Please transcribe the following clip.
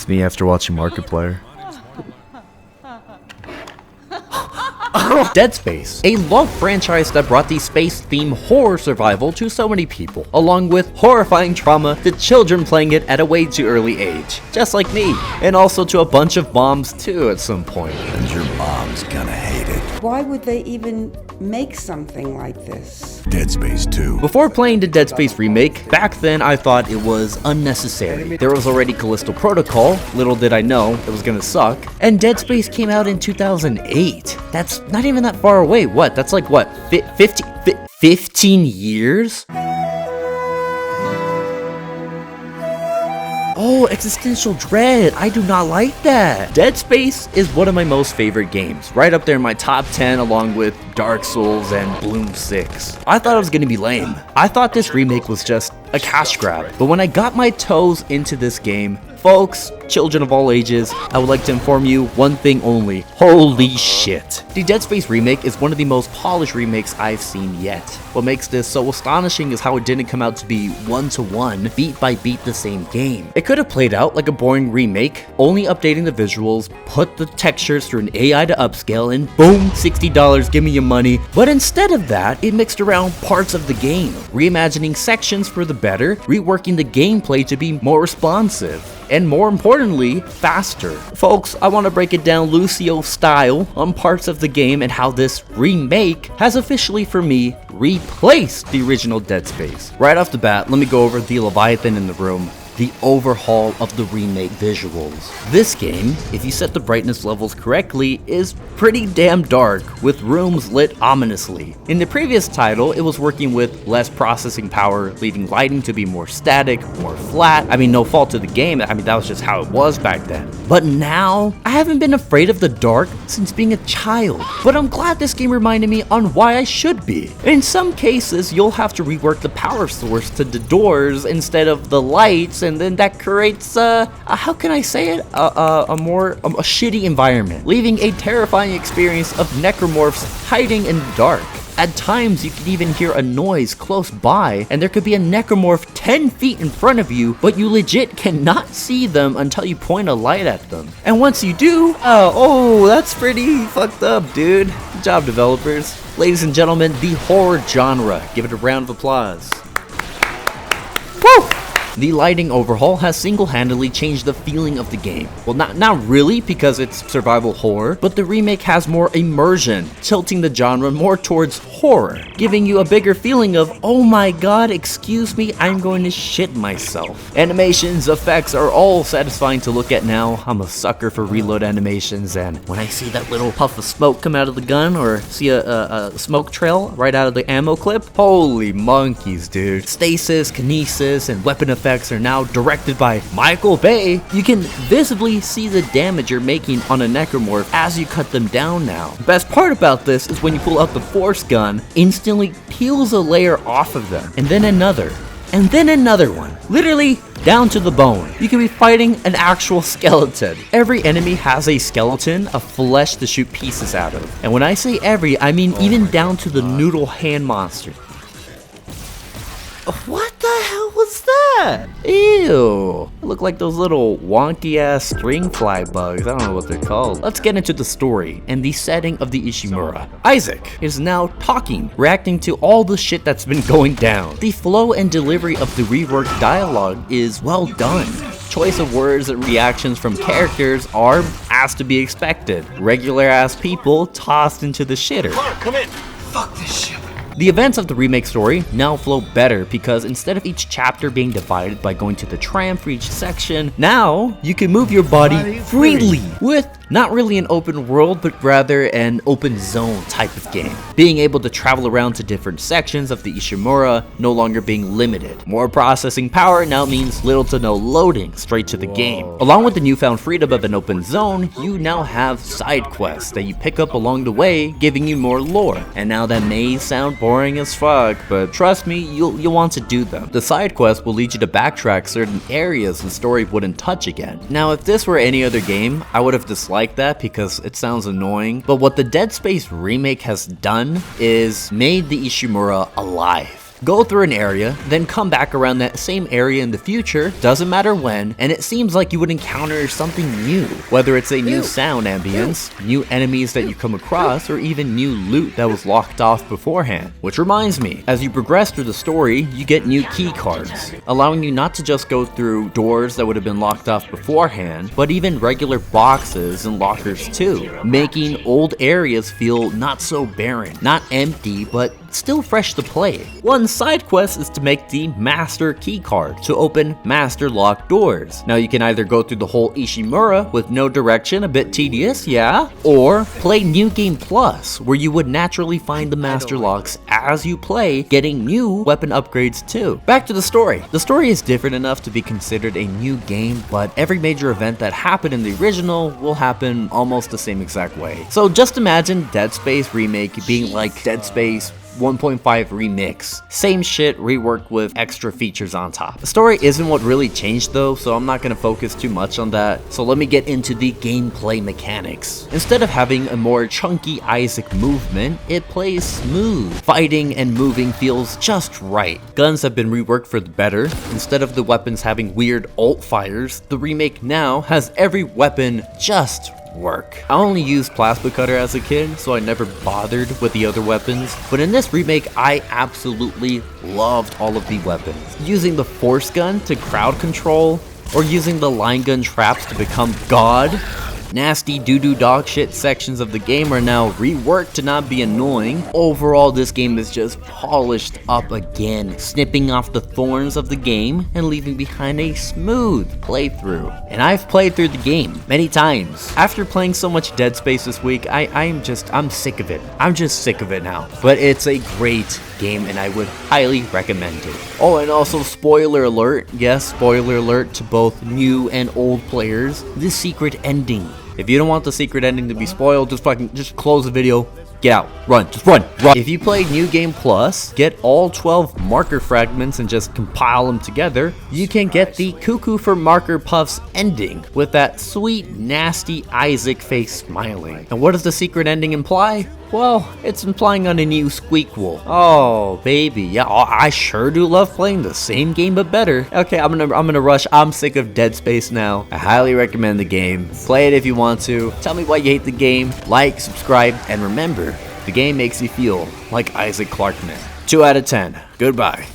me after watching Markiplier. Dead Space, a loved franchise that brought the space-themed horror survival to so many people, along with horrifying trauma to children playing it at a way too early age, just like me, and also to a bunch of moms too at some point. And your mom's gonna hate it. Why would they even make something like this? Dead Space 2. Before playing the Dead Space Remake, back then I thought it was unnecessary. There was already Callisto Protocol, little did I know it was gonna suck, and Dead Space came out in 2008. That's not even that far away. What? That's like what? 15 years? Oh, existential dread. I do not like that. Dead Space is one of my most favorite games. Right up there in my top 10 along with Dark Souls and Bloom 6. I thought it was gonna be lame. I thought this remake was just a cash grab. But when I got my toes into this game, folks, children of all ages, I would like to inform you one thing only. Holy shit. The Dead Space Remake is one of the most polished remakes I've seen yet. What makes this so astonishing is how it didn't come out to be one-to-one, beat by beat the same game. It could have played out like a boring remake, only updating the visuals, put the textures through an AI to upscale, and boom, $60, give me your money. But instead of that, it mixed around parts of the game, reimagining sections for the better, reworking the gameplay to be more responsive, and more importantly, faster. Folks, I want to break it down Lucio style on parts of the game and how this remake has officially, for me, replaced the original Dead Space. Right off the bat, let me go over the Leviathan in the room. The overhaul of the remake visuals. This game, if you set the brightness levels correctly, is pretty damn dark, with rooms lit ominously. In the previous title, it was working with less processing power, leaving lighting to be more static, more flat. I mean, no fault to the game, I mean, that was just how it was back then. But now, I haven't been afraid of the dark since being a child, but I'm glad this game reminded me on why I should be. In some cases, you'll have to rework the power source to the doors instead of the lights, and then that creates how can I say it, a shitty environment, leaving a terrifying experience of necromorphs hiding in the dark. At times you can even hear a noise close by, and there could be a necromorph 10 feet in front of you, but you legit cannot see them until you point a light at them. And once you do, oh, that's pretty fucked up, dude. Good job, developers. Ladies and gentlemen, the horror genre. Give it a round of applause. Woo! The lighting overhaul has single-handedly changed the feeling of the game. Well, not really, because it's survival horror, but the remake has more immersion, tilting the genre more towards horror, giving you a bigger feeling of, oh my god, excuse me, I'm going to shit myself. Animations, effects are all satisfying to look at now. I'm a sucker for reload animations, and when I see that little puff of smoke come out of the gun, or see a smoke trail right out of the ammo clip, holy monkeys, dude. Stasis, kinesis, and weapon effects are now directed by Michael Bay. You can visibly see the damage you're making on a necromorph as you cut them down now. The best part about this is when you pull out the force gun, instantly peels a layer off of them, and then another one, literally down to the bone. You can be fighting an actual skeleton. Every enemy has a skeleton of flesh to shoot pieces out of. And when I say every, I mean even down to the noodle hand monster. What the hell was that? Ew. They look like those little wonky ass string fly bugs. I don't know what they're called. Let's get into the story and the setting of the Ishimura. Isaac is now talking, reacting to all the shit that's been going down. The flow and delivery of the reworked dialogue is well done. Choice of words and reactions from characters are as to be expected. Regular ass people tossed into the shitter. Come in. Fuck this shit. The events of the remake story now flow better because instead of each chapter being divided by going to the tram for each section, now you can move your body freely with not really an open world, but rather an open zone type of game. Being able to travel around to different sections of the Ishimura no longer being limited. More processing power now means little to no loading straight to the game. Along with the newfound freedom of an open zone, you now have side quests that you pick up along the way, giving you more lore. And now that may sound boring as fuck, but trust me, you'll want to do them. The side quests will lead you to backtrack certain areas the story wouldn't touch again. Now, if this were any other game, I would have disliked that because it sounds annoying, but what the Dead Space remake has done is made the Ishimura alive. Go through an area, then come back around that same area in the future, doesn't matter when, and it seems like you would encounter something new. Whether it's a new sound ambience, new enemies that you come across, or even new loot that was locked off beforehand. Which reminds me, as you progress through the story, you get new key cards, allowing you not to just go through doors that would have been locked off beforehand, but even regular boxes and lockers too, making old areas feel not so barren, not empty, but still fresh to play. One side quest is to make the master key card to open master locked doors. Now you can either go through the whole Ishimura with no direction, a bit tedious, yeah, or play New Game Plus, where you would naturally find the master locks as you play, getting new weapon upgrades too. Back to the story. The story is different enough to be considered a new game, but every major event that happened in the original will happen almost the same exact way. So just imagine Dead Space Remake being like Dead Space 1.5 remix. Same shit, reworked with extra features on top. The story isn't what really changed though, so I'm not going to focus too much on that. So let me get into the gameplay mechanics. Instead of having a more chunky Isaac movement, it plays smooth. Fighting and moving feels just right. Guns have been reworked for the better. Instead of the weapons having weird alt fires, the remake now has every weapon just work. I only used plasma cutter as a kid, so I never bothered with the other weapons, but in this remake I absolutely loved all of the weapons. Using the force gun to crowd control, or using the line gun traps to become God. Nasty doo-doo dog shit sections of the game are now reworked to not be annoying. Overall, this game is just polished up again, snipping off the thorns of the game and leaving behind a smooth playthrough. And I've played through the game many times. After playing so much Dead Space this week, I'm sick of it. I'm just sick of it now. But it's a great game and I would highly recommend it. Oh, and also spoiler alert. Yes, spoiler alert to both new and old players. The secret ending. If you don't want the secret ending to be spoiled, just close the video. Get out. Run. Just run. If you play New Game Plus, get all 12 marker fragments and just compile them together, you can get the Cuckoo for Marker Puffs ending with that sweet, nasty Isaac face smiling. And what does the secret ending imply? Well, it's implying on a new Squeakquel. Oh, baby. Yeah, I sure do love playing the same game but better. Okay, I'm gonna rush. I'm sick of Dead Space now. I highly recommend the game. Play it if you want to. Tell me why you hate the game. Like, subscribe, and remember, the game makes you feel like Isaac Clarke. 2 out of 10. Goodbye.